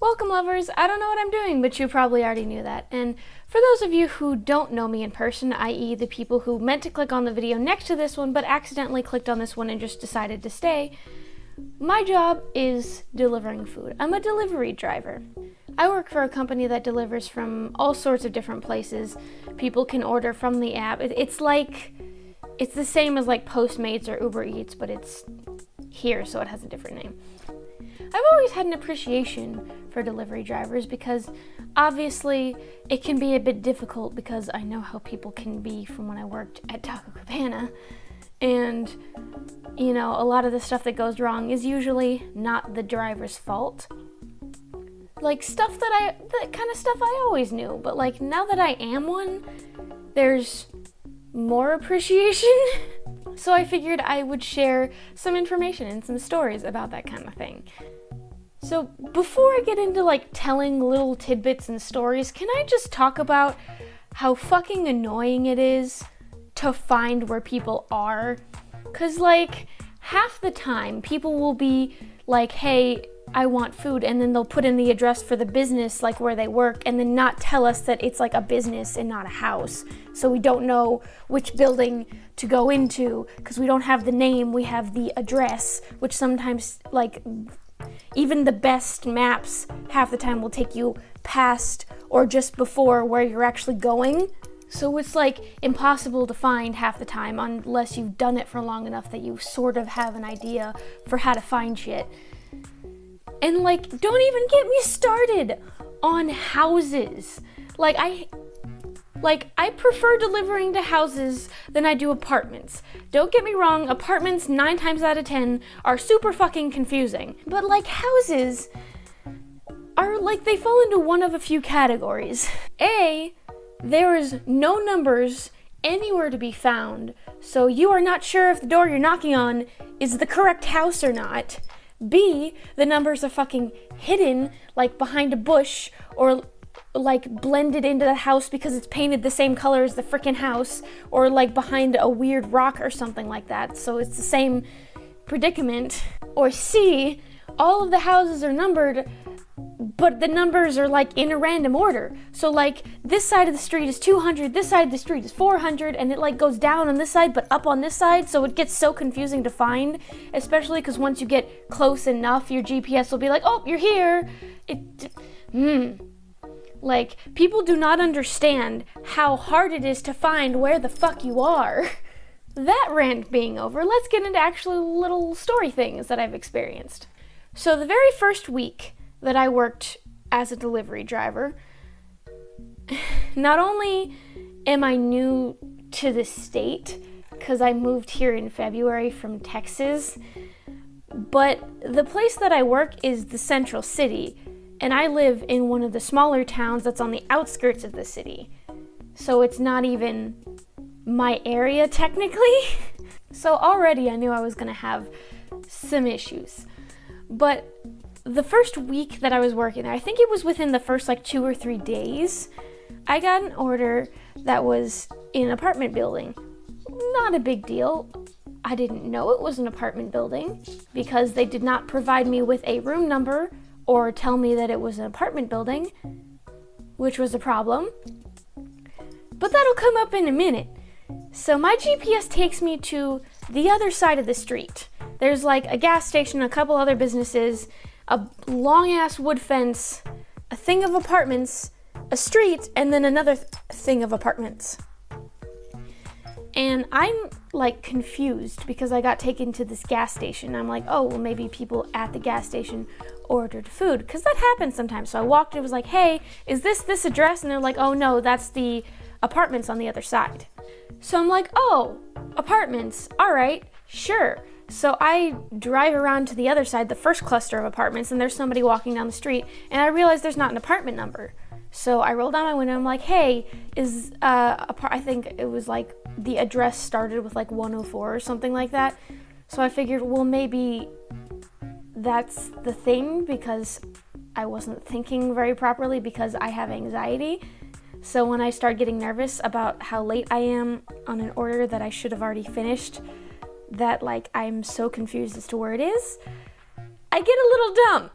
Welcome, lovers. I don't know what I'm doing, but you probably already knew that. And for those of you who don't know me in person, i.e. the people who meant to click on the video next to this one but accidentally clicked on this one and just decided to stay, my job is delivering food. I'm a delivery driver. I work for a company that delivers from all sorts of different places. People can order from the app. It's the same as like Postmates or Uber Eats, but it's here, so it has a different name. I've always had an appreciation for delivery drivers because obviously it can be a bit difficult because I know how people can be from when I worked at Taco Cabana. And, you know, a lot of the stuff that goes wrong is usually not the driver's fault. Like that kind of stuff I always knew, but like now that I am one, there's more appreciation. So I figured I would share some information and some stories about that kind of thing. So before I get into like telling little tidbits and stories, can I just talk about how fucking annoying it is to find where people are? 'Cause like half the time people will be like, hey, I want food, and then they'll put in the address for the business, like where they work, and then not tell us that it's like a business and not a house. So we don't know which building to go into because we don't have the name, we have the address, which sometimes like even the best maps half the time will take you past or just before where you're actually going. So it's like impossible to find half the time unless you've done it for long enough that you sort of have an idea for how to find shit. And like, don't even get me started on houses. I prefer delivering to houses than I do apartments. Don't get me wrong, apartments 9 times out of 10 are super fucking confusing. But like houses are like, they fall into one of a few categories. A, there is no numbers anywhere to be found, so you are not sure if the door you're knocking on is the correct house or not. B, the numbers are fucking hidden, like behind a bush, or like blended into the house because it's painted the same color as the frickin' house, or like behind a weird rock or something like that, so it's the same predicament. Or C, all of the houses are numbered, but the numbers are like in a random order. So like this side of the street is 200, this side of the street is 400, and it like goes down on this side but up on this side, so it gets so confusing to find, especially because once you get close enough, your GPS will be like, oh, you're here. Like, people do not understand how hard it is to find where the fuck you are. That rant being over, let's get into actually little story things that I've experienced. So the very first week that I worked as a delivery driver, not only am I new to the state, because I moved here in February from Texas, but the place that I work is the central city, and I live in one of the smaller towns that's on the outskirts of the city. So it's not even my area technically. So already I knew I was gonna have some issues. But the first week that I was working there, I think it was within the first like 2 or 3 days, I got an order that was in an apartment building. Not a big deal. I didn't know it was an apartment building because they did not provide me with a room number or tell me that it was an apartment building, which was a problem. But that'll come up in a minute. So my GPS takes me to the other side of the street. There's like a gas station, a couple other businesses, a long-ass wood fence, a thing of apartments, a street, and then another thing of apartments. And I'm like confused because I got taken to this gas station. I'm like, oh, well, maybe people at the gas station ordered food, because that happens sometimes. So I walked and was like, hey, is this address? And they're like, oh no, that's the apartments on the other side. So I'm like, oh, apartments, all right, sure. So I drive around to the other side, the first cluster of apartments, and there's somebody walking down the street, and I realize there's not an apartment number. So I roll down my window, I'm like, hey, is I think it was like the address started with like 104 or something like that. So I figured, well, maybe that's the thing, because I wasn't thinking very properly because I have anxiety. So when I start getting nervous about how late I am on an order that I should have already finished, that like I'm so confused as to where it is, I get a little dumb.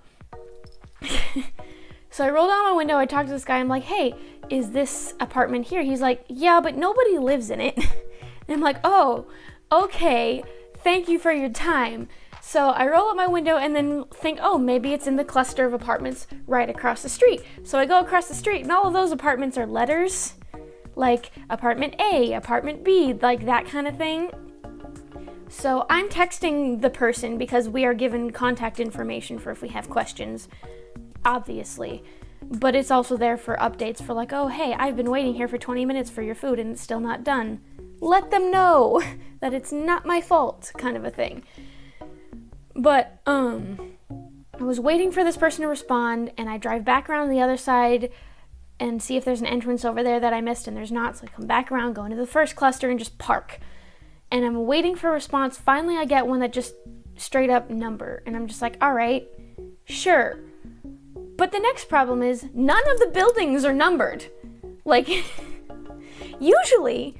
So I roll down my window, I talk to this guy, I'm like, hey, is this apartment here? He's like, yeah, but nobody lives in it. And I'm like, oh, okay, thank you for your time. So I roll up my window and then think, oh, maybe it's in the cluster of apartments right across the street. So I go across the street and all of those apartments are letters, like apartment A, apartment B, like that kind of thing. So I'm texting the person because we are given contact information for if we have questions, obviously. But it's also there for updates for like, oh, hey, I've been waiting here for 20 minutes for your food and it's still not done. Let them know that it's not my fault, kind of a thing. But I was waiting for this person to respond, and I drive back around the other side and see if there's an entrance over there that I missed, and there's not. So I come back around, go into the first cluster, and just park. And I'm waiting for a response. Finally, I get one that just straight up number, and I'm just like, all right, sure. But the next problem is none of the buildings are numbered. Like, usually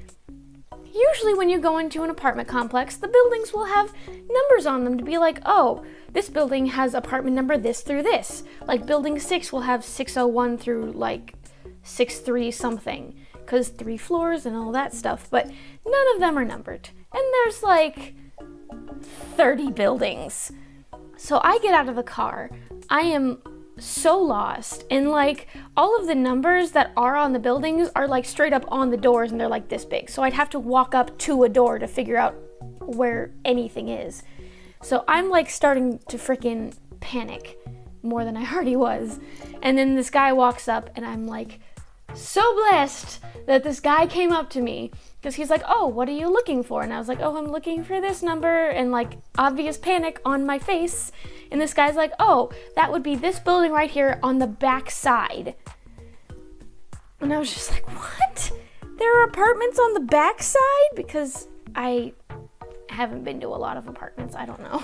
when you go into an apartment complex, the buildings will have numbers on them to be like, oh, this building has apartment number this through this. Like building 6 will have 601 through like 63 something, because 3 floors and all that stuff, but none of them are numbered. And there's like 30 buildings. So I get out of the car. I am so lost, and like all of the numbers that are on the buildings are like straight up on the doors, and they're like this big, so I'd have to walk up to a door to figure out where anything is. So I'm like starting to freaking panic more than I already was. And then this guy walks up, and I'm like so blessed that this guy came up to me, because he's like, oh, what are you looking for? And I was like, oh, I'm looking for this number, and like obvious panic on my face. And this guy's like, oh, that would be this building right here on the back side. And I was just like, what? There are apartments on the back side? Because I haven't been to a lot of apartments, I don't know.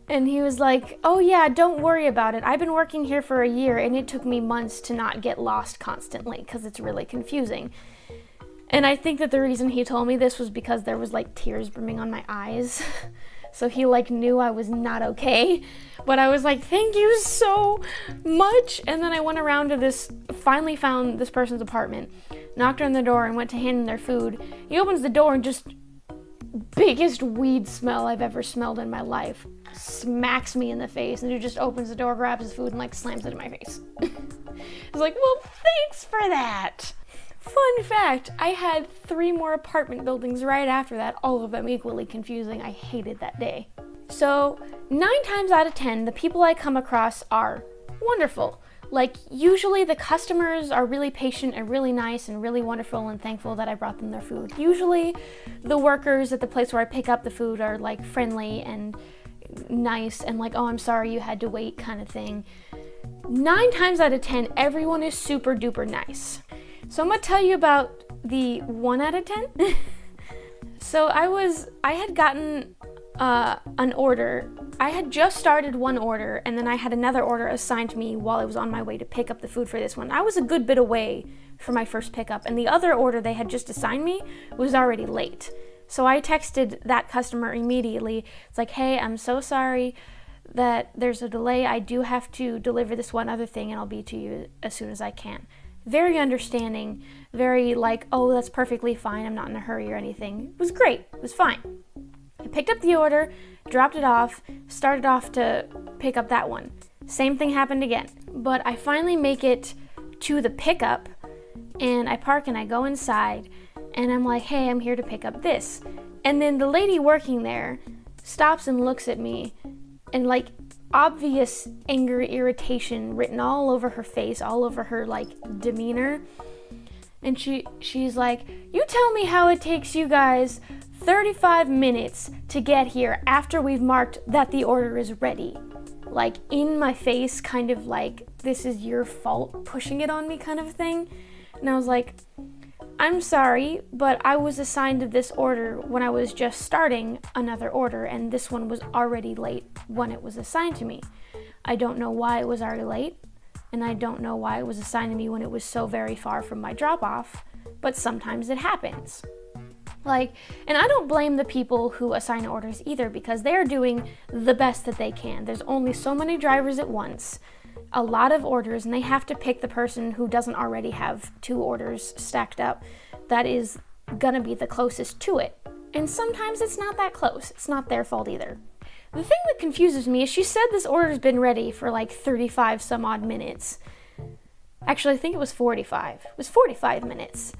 And he was like, oh yeah, don't worry about it. I've been working here for a year, and it took me months to not get lost constantly, because it's really confusing. And I think that the reason he told me this was because there was like tears brimming on my eyes. So he like knew I was not okay. But I was like, thank you so much. And then I went around to finally found this person's apartment, knocked on the door, and went to hand them their food. He opens the door, and just biggest weed smell I've ever smelled in my life smacks me in the face, and he just opens the door, grabs his food, and like slams it in my face. I was like, well, thanks for that. Fun fact, I had 3 more apartment buildings right after that, all of them equally confusing. I hated that day. So 9 times out of 10, the people I come across are wonderful. Like, usually the customers are really patient and really nice and really wonderful and thankful that I brought them their food. Usually the workers at the place where I pick up the food are like friendly and nice and like, oh, I'm sorry you had to wait kind of thing. 9 times out of 10, everyone is super duper nice. So I'm gonna tell you about the 1 out of 10. So I had gotten an order. I had just started one order, and then I had another order assigned to me while I was on my way to pick up the food for this one. I was a good bit away for my first pickup, and the other order they had just assigned me was already late. So I texted that customer immediately. It's like, hey, I'm so sorry that there's a delay. I do have to deliver this one other thing, and I'll be to you as soon as I can. Very understanding, very like, oh, that's perfectly fine. I'm not in a hurry or anything. It was great. It was fine. I picked up the order, dropped it off, started off to pick up that one. Same thing happened again. But I finally make it to the pickup, and I park and I go inside, and I'm like, hey, I'm here to pick up this. And then the lady working there stops and looks at me, and like obvious anger, irritation written all over her face, all over her like demeanor. And she's like, you tell me how it takes you guys 35 minutes to get here after we've marked that the order is ready. Like in my face, kind of like, this is your fault, pushing it on me kind of thing. And I was like, I'm sorry, but I was assigned to this order when I was just starting another order, and this one was already late when it was assigned to me. I don't know why it was already late, and I don't know why it was assigned to me when it was so very far from my drop-off, but sometimes it happens. Like, and I don't blame the people who assign orders either, because they're doing the best that they can. There's only so many drivers at once. a lot of orders and they have to pick the person who doesn't already have 2 orders stacked up that is gonna be the closest to it. And sometimes it's not that close. It's not their fault either. The thing that confuses me is she said this order's been ready for like 35 some odd minutes. Actually, I think it was 45. It was 45 minutes.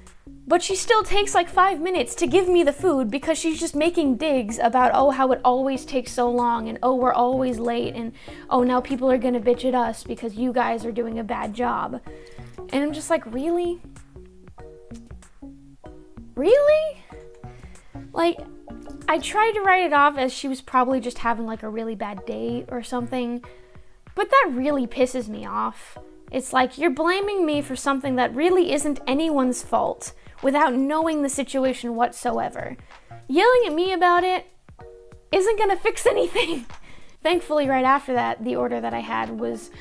But she still takes like 5 minutes to give me the food because she's just making digs about, oh, how it always takes so long, and oh, we're always late, and oh, now people are gonna bitch at us because you guys are doing a bad job. And I'm just like, really? Really? Like, I tried to write it off as she was probably just having like a really bad day or something, but that really pisses me off. It's like you're blaming me for something that really isn't anyone's fault without knowing the situation whatsoever. Yelling at me about it isn't gonna fix anything. Thankfully, right after that, the order that I had was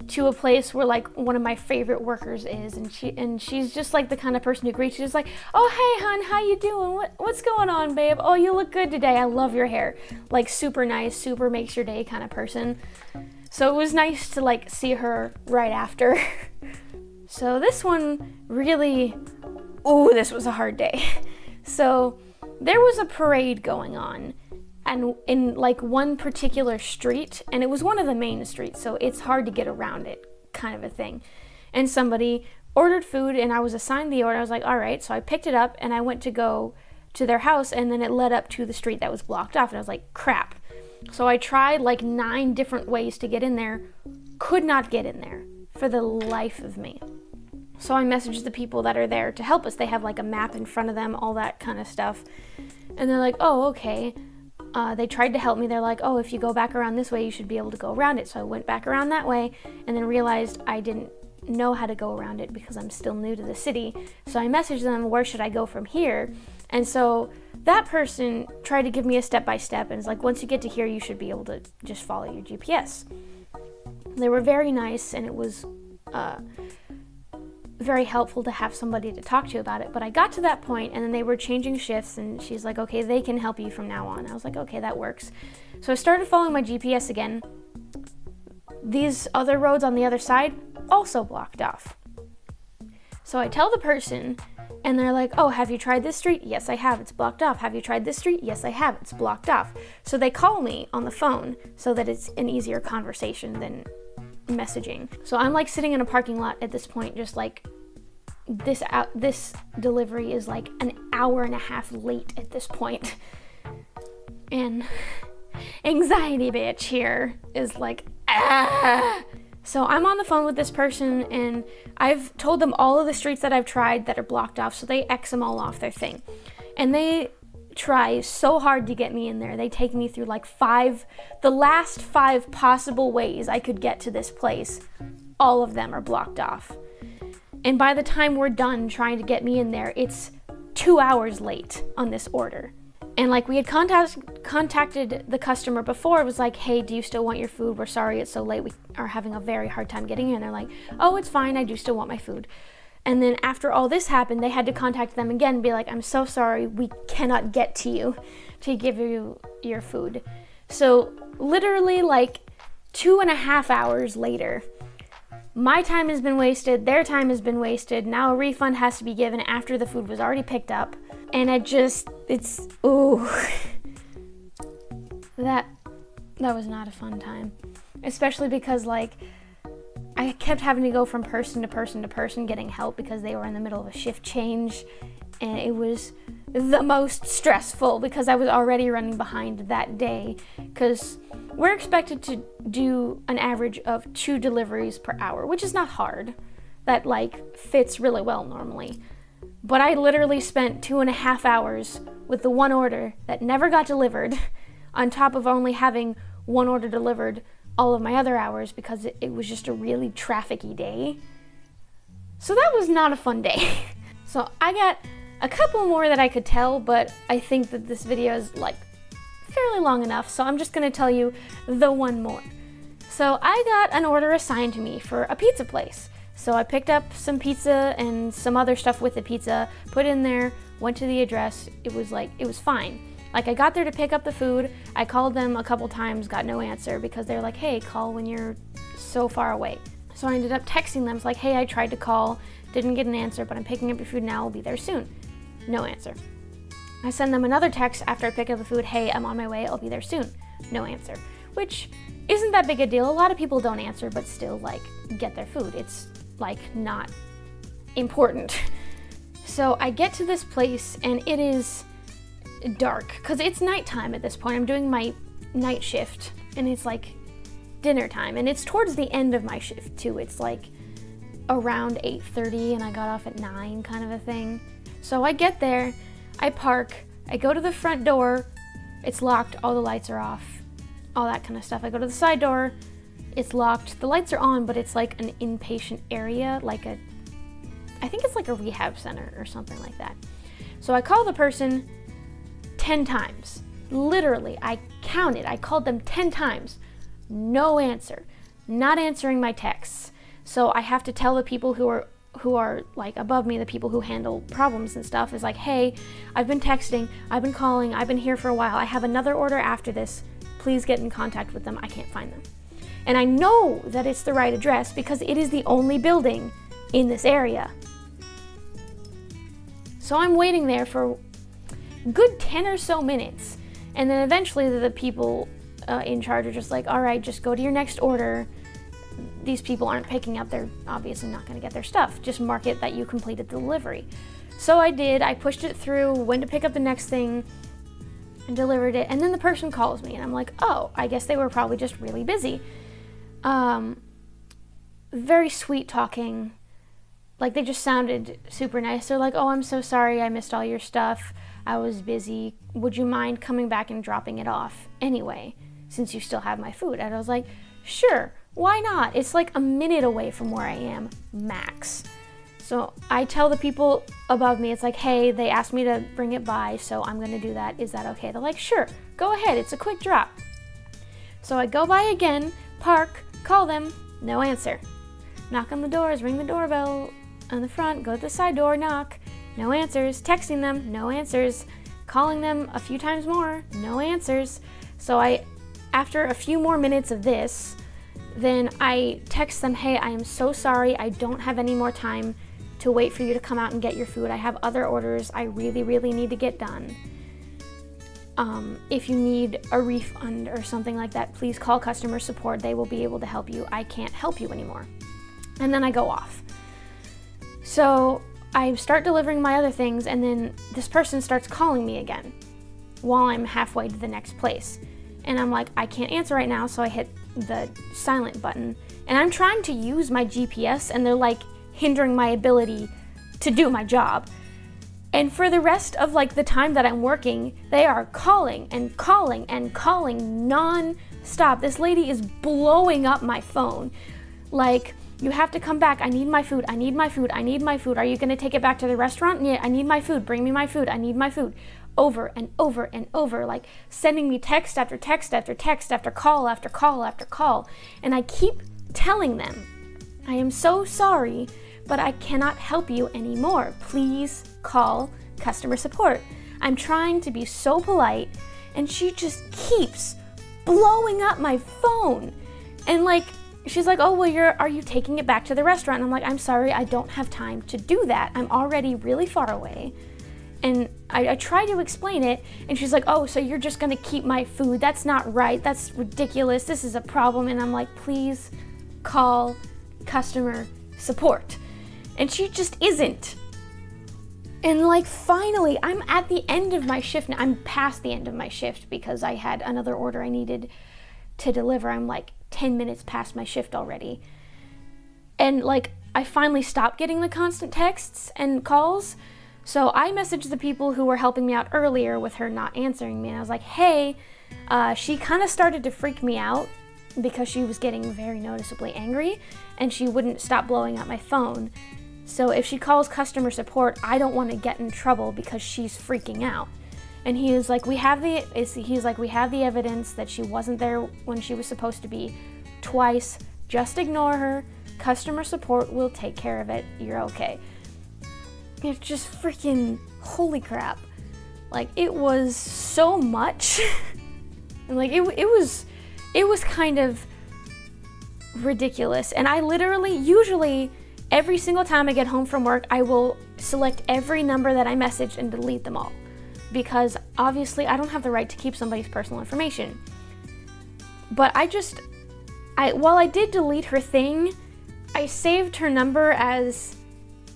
to a place where like one of my favorite workers is, and she's just like the kind of person who greets you, just like, oh hey hon, how you doing? What's going on, babe? Oh, you look good today. I love your hair. Like super nice, super makes your day kind of person. So it was nice to like see her right after. So this one really, this was a hard day. So there was a parade going on, and in like one particular street, and it was one of the main streets, so it's hard to get around it, kind of a thing. And somebody ordered food, and I was assigned the order. I was like, all right, so I picked it up, and I went to go to their house, and then it led up to the street that was blocked off, and I was like, crap. So I tried like 9 different ways to get in there, could not get in there for the life of me. So I messaged the people that are there to help us. They have like a map in front of them, all that kind of stuff. And they're like, oh, okay. They tried to help me. They're like, oh, if you go back around this way, you should be able to go around it. So I went back around that way and then realized I didn't know how to go around it because I'm still new to the city. So I messaged them, where should I go from here? And so that person tried to give me a step-by-step and is like, once you get to here, you should be able to just follow your GPS. They were very nice, and it was very helpful to have somebody to talk to about it. But I got to that point, and then they were changing shifts, and she's like, okay, they can help you from now on. I was like, okay, that works. So I started following my GPS again. These other roads on the other side also blocked off. So I tell the person, and they're like, oh, have you tried this street? Yes, I have. It's blocked off. Have you tried this street? Yes, I have. It's blocked off. So they call me on the phone so that it's an easier conversation than messaging. So I'm like sitting in a parking lot at this point, just like this delivery is like an hour and a half late at this point. And anxiety bitch here is like, ah. So I'm on the phone with this person, and I've told them all of the streets that I've tried that are blocked off, so they X them all off their thing. And they try so hard to get me in there. They take me through like the last 5 possible ways I could get to this place. All of them are blocked off. And by the time we're done trying to get me in there, it's 2 hours late on this order. And like we had contacted the customer before. It was like, hey, do you still want your food? We're sorry it's so late. We are having a very hard time getting in. And they're like, oh, it's fine. I do still want my food. And then after all this happened, they had to contact them again and be like, I'm so sorry. We cannot get to you to give you your food. So literally like 2.5 hours later, my time has been wasted. Their time has been wasted. Now a refund has to be given after the food was already picked up. And that was not a fun time. Especially because like I kept having to go from person to person to person getting help because they were in the middle of a shift change, and it was the most stressful because I was already running behind that day, because we're expected to do an average of 2 deliveries per hour, which is not hard. That like fits really well normally. But I literally spent 2.5 hours with the one order that never got delivered, on top of only having one order delivered all of my other hours because it was just a really trafficy day. So that was not a fun day. So I got a couple more that I could tell, but I think that this video is like fairly long enough, so I'm just gonna tell you the one more. So I got an order assigned to me for a pizza place. So I picked up some pizza and some other stuff with the pizza, put it in there, went to the address. It was fine. Like I got there to pick up the food. I called them a couple times, got no answer because they're like, hey, call when you're so far away. So I ended up texting them. It's like, hey, I tried to call, didn't get an answer, but I'm picking up your food now. I'll be there soon. No answer. I send them another text after I pick up the food. Hey, I'm on my way. I'll be there soon. No answer. Which isn't that big a deal. A lot of people don't answer, but still, like, get their food. It's, like, not important. So I get to this place, and it is dark, because it's nighttime at this point. I'm doing my night shift, and it's, like, dinner time. And it's towards the end of my shift, too. It's, like, around 8:30, and I got off at 9, kind of a thing. So I get there, I park, I go to the front door, it's locked, all the lights are off, all that kind of stuff. I go to the side door, it's locked, the lights are on, but it's like an inpatient area, I think it's like a rehab center or something like that. So I call the person 10 times. Literally, I counted, I called them 10 times. No answer, not answering my texts. So I have to tell the people who are like above me, the people who handle problems and stuff, is like, hey, I've been texting, I've been calling, I've been here for a while, I have another order after this, please get in contact with them, I can't find them. And I know that it's the right address because it is the only building in this area. So I'm waiting there for a good 10 or so minutes, and then eventually the people in charge are just like, all right, just go to your next order. These people aren't picking up, they're obviously not going to get their stuff. Just mark it that you completed the delivery. So I did, I pushed it through, went to pick up the next thing, and delivered it, and then the person calls me, and I'm like, oh, I guess they were probably just really busy. Very sweet talking, like they just sounded super nice. They're like, oh, I'm so sorry, I missed all your stuff, I was busy, would you mind coming back and dropping it off anyway, since you still have my food? And I was like, sure. Why not? It's like a minute away from where I am, max. So I tell the people above me, it's like, hey, they asked me to bring it by, so I'm gonna do that. Is that okay? They're like, sure, go ahead, it's a quick drop. So I go by again, park, call them, no answer. Knock on the doors, ring the doorbell on the front, go to the side door, knock, no answers. Texting them, no answers. Calling them a few times more, no answers. So after a few more minutes of this, then I text them, hey, I am so sorry, I don't have any more time to wait for you to come out and get your food. I have other orders I really, really need to get done. If you need a refund or something like that, please call customer support. They will be able to help you. I can't help you anymore. And then I go off. So I start delivering my other things, and then this person starts calling me again while I'm halfway to the next place. And I'm like, I can't answer right now, so I hit the silent button. And I'm trying to use my GPS, and they're like hindering my ability to do my job. And for the rest of like the time that I'm working, they are calling and calling and calling non-stop. This lady is blowing up my phone. Like, you have to come back. I need my food. I need my food. I need my food. Are you gonna take it back to the restaurant? Yeah, I need my food. Bring me my food. I need my food. Over and over and over, like sending me text after text after text after call after call after call. And I keep telling them, I am so sorry, but I cannot help you anymore. Please call customer support. I'm trying to be so polite, and she just keeps blowing up my phone. And like, she's like, oh, well, are you taking it back to the restaurant? And I'm like, I'm sorry, I don't have time to do that. I'm already really far away. And I try to explain it, and she's like, oh, so you're just gonna keep my food? That's not right, that's ridiculous, this is a problem. And I'm like, please call customer support. And she just isn't. And like, finally, I'm at the end of my shift now. I'm past the end of my shift because I had another order I needed to deliver. I'm like 10 minutes past my shift already. And like, I finally stopped getting the constant texts and calls. So I messaged the people who were helping me out earlier with her not answering me, and I was like, hey, she kind of started to freak me out because she was getting very noticeably angry, and she wouldn't stop blowing up my phone. So if she calls customer support, I don't want to get in trouble because she's freaking out. And he was like, we have the evidence that she wasn't there when she was supposed to be twice. Just ignore her. Customer support will take care of it. You're okay. It's just freaking, holy crap. Like, it was so much. And like, it was kind of ridiculous. And I literally, usually, every single time I get home from work, I will select every number that I messaged and delete them all. Because obviously I don't have the right to keep somebody's personal information. But while I did delete her thing, I saved her number as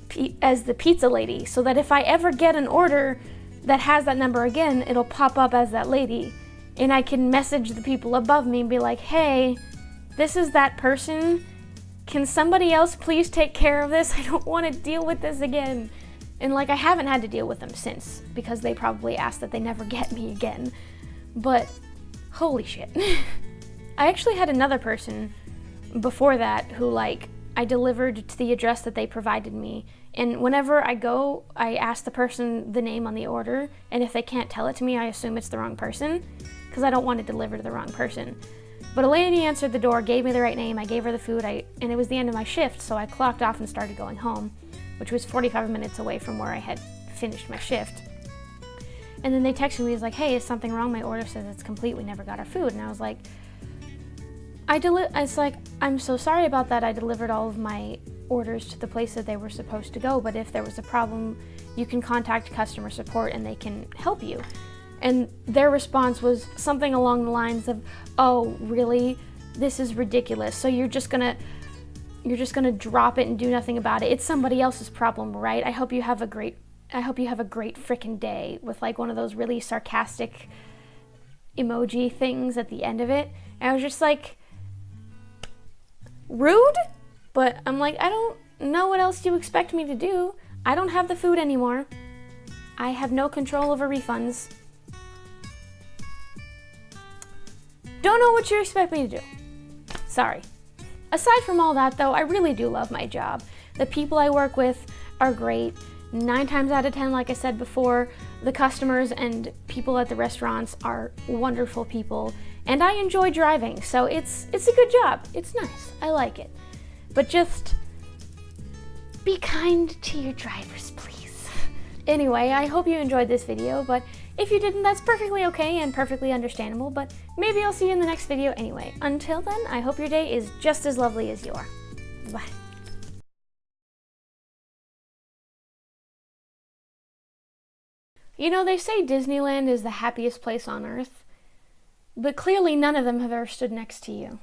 the pizza lady, so that if I ever get an order that has that number again, it'll pop up as that lady. And I can message the people above me and be like, hey, this is that person. Can somebody else please take care of this? I don't want to deal with this again. And like, I haven't had to deal with them since, because they probably asked that they never get me again. But holy shit. I actually had another person before that who, like, I delivered to the address that they provided me. And whenever I go, I ask the person the name on the order. And if they can't tell it to me, I assume it's the wrong person, because I don't want to deliver to the wrong person. But a lady answered the door, gave me the right name, I gave her the food, and it was the end of my shift, so I clocked off and started going home, which was 45 minutes away from where I had finished my shift. And then they texted me, like, hey, is something wrong? My order says it's complete, we never got our food. And I was like, I'm so sorry about that. I delivered all of my orders to the place that they were supposed to go, but if there was a problem, you can contact customer support and they can help you. And their response was something along the lines of, oh, really? This is ridiculous. So you're just gonna drop it and do nothing about it. It's somebody else's problem, right? I hope you have a great frickin' day, with like one of those really sarcastic emoji things at the end of it. And I was just like, rude? But I'm like, I don't know what else you expect me to do. I don't have the food anymore. I have no control over refunds. Don't know what you expect me to do. Sorry. Aside from all that, though, I really do love my job. The people I work with are great. 9 times out of 10, like I said before, the customers and people at the restaurants are wonderful people, and I enjoy driving, so it's a good job. It's nice. I like it. But just be kind to your drivers, please. Anyway, I hope you enjoyed this video, but if you didn't, that's perfectly okay and perfectly understandable, but maybe I'll see you in the next video anyway. Until then, I hope your day is just as lovely as you are. Bye. You know, they say Disneyland is the happiest place on earth, but clearly none of them have ever stood next to you.